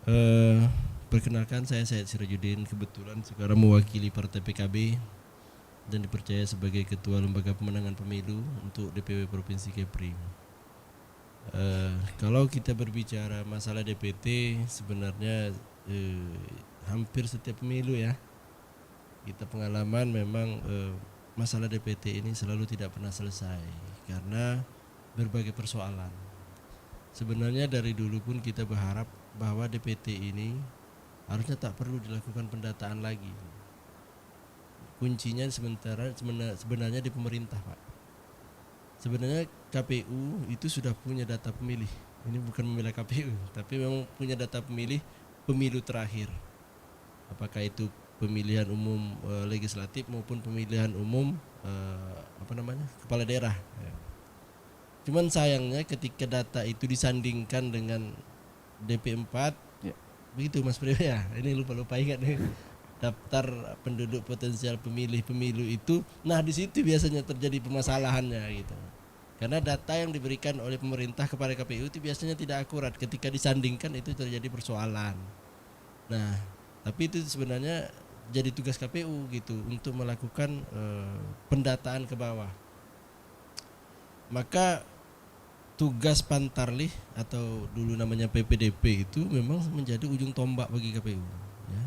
Eh, Perkenalkan, saya Said Sirajuddin, kebetulan sekarang mewakili Partai PKB dan dipercaya sebagai Ketua Lembaga Pemenangan Pemilu untuk DPW Provinsi Kepri. Kalau kita berbicara masalah DPT, sebenarnya hampir setiap pemilu ya, kita pengalaman memang masalah DPT ini selalu tidak pernah selesai karena berbagai persoalan. Sebenarnya dari dulu pun kita berharap bahwa DPT ini harusnya tak perlu dilakukan pendataan lagi. Kuncinya sebenarnya di pemerintah, Pak. Sebenarnya KPU itu sudah punya data pemilih. Ini bukan membela KPU, tapi memang punya data pemilih pemilu terakhir. Apakah itu pemilihan umum legislatif maupun pemilihan umum kepala daerah. Cuman sayangnya ketika data itu disandingkan dengan DP4, begitu Mas Priyo ya. Ini lupa ingat nih. Daftar penduduk potensial pemilih pemilu itu, nah di situ biasanya terjadi permasalahannya gitu. Karena data yang diberikan oleh pemerintah kepada KPU itu biasanya tidak akurat, ketika disandingkan itu terjadi persoalan. Nah, tapi itu sebenarnya jadi tugas KPU gitu untuk melakukan pendataan ke bawah. Maka tugas Pantarlih atau dulu namanya PPDP itu memang menjadi ujung tombak bagi KPU ya.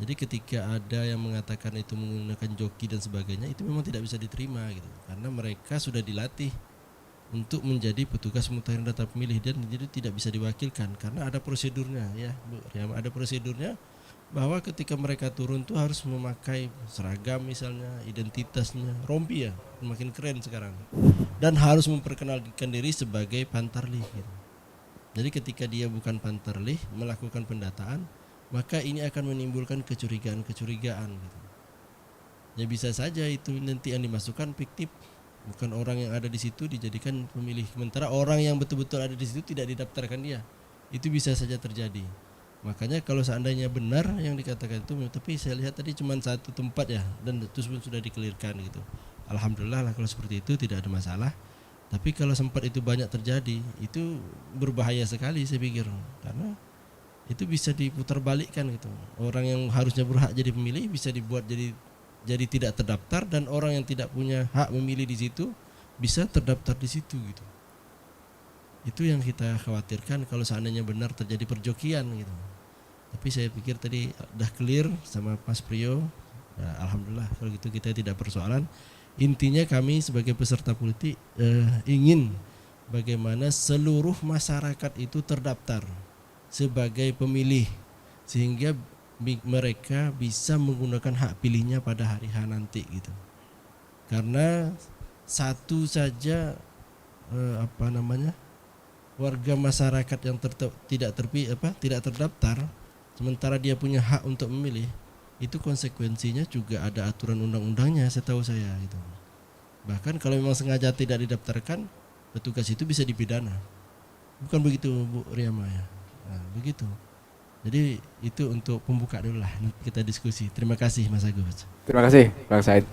Jadi ketika ada yang mengatakan itu menggunakan joki dan sebagainya, itu memang tidak bisa diterima gitu, karena mereka sudah dilatih untuk menjadi petugas pemutahiran data pemilih dan jadi tidak bisa diwakilkan karena ada prosedurnya ya Bu Riam, ada prosedurnya bahwa ketika mereka turun tuh harus memakai seragam misalnya, identitasnya, rompi ya, makin keren sekarang, dan harus memperkenalkan diri sebagai Pantarlih gitu. Jadi ketika dia bukan Pantarlih melakukan pendataan, maka ini akan menimbulkan kecurigaan gitu. Ya bisa saja itu nanti yang dimasukkan fiktif, bukan orang yang ada di situ dijadikan pemilih, sementara orang yang betul-betul ada di situ tidak didaftarkan dia. Itu bisa saja terjadi. Makanya kalau seandainya benar yang dikatakan itu, tapi saya lihat tadi cuma satu tempat ya, dan itu pun sudah dikelirkan gitu. Alhamdulillah lah kalau seperti itu tidak ada masalah. Tapi kalau sempat itu banyak terjadi, itu berbahaya sekali saya pikir, karena itu bisa diputar balikkan gitu. Orang yang harusnya berhak jadi pemilih bisa dibuat jadi tidak terdaftar, dan orang yang tidak punya hak memilih di situ bisa terdaftar di situ gitu. Itu yang kita khawatirkan kalau seandainya benar terjadi perjokian gitu. Tapi saya pikir tadi udah clear sama Mas Priyo. Nah, alhamdulillah kalau gitu kita tidak persoalan. Intinya kami sebagai peserta politik ingin bagaimana seluruh masyarakat itu terdaftar sebagai pemilih, sehingga mereka bisa menggunakan hak pilihnya pada hari H nanti gitu. Karena satu saja warga masyarakat yang tidak terdaftar sementara dia punya hak untuk memilih, itu konsekuensinya juga ada aturan undang-undangnya setahu saya gitu. Bahkan kalau memang sengaja tidak didaftarkan, petugas itu bisa dipidana. Bukan begitu Bu Riama ya? Nah, begitu. Jadi itu untuk pembuka dulu lah, nanti kita diskusi. Terima kasih Mas Agus. Terima kasih Bang Said.